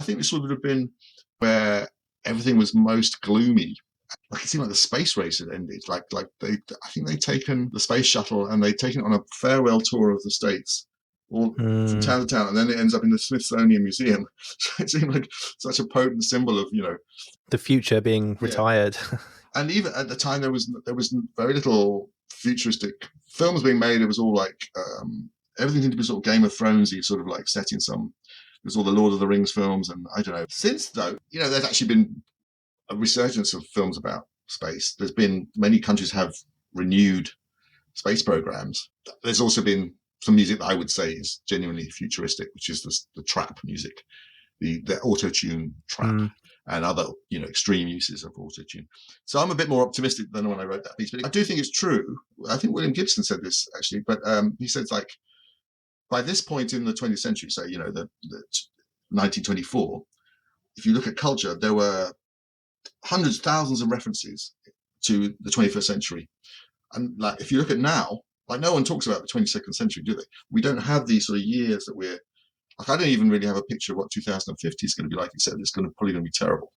think this would have been where everything was most gloomy. Like it seemed like the space race had ended. I think they'd taken the space shuttle and they'd taken it on a farewell tour of the States, all from town to town, and then it ends up in the Smithsonian Museum. So it seemed like such a potent symbol of, the future being retired. And even at the time, there was very little futuristic films being made. It was all like everything seemed to be sort of Game of Thronesy, sort of like set in some. There's all the Lord of the Rings films, and I don't know. Since though, there's actually been a resurgence of films about space. There's been many countries have renewed space programs. There's also been some music that I would say is genuinely futuristic, which is the trap music, the auto-tune trap, and other extreme uses of auto-tune. So I'm a bit more optimistic than when I wrote that piece, but I do think it's true. I think William Gibson said this actually, but he said like by this point in the 20th century, say the 1924, if you look at culture, there were hundreds, thousands of references to the 21st century. And like, if you look at now, like no one talks about the 22nd century, do they? We don't have these sort of years that we're like, I don't even really have a picture of what 2050 is going to be like, except it's probably going to be terrible.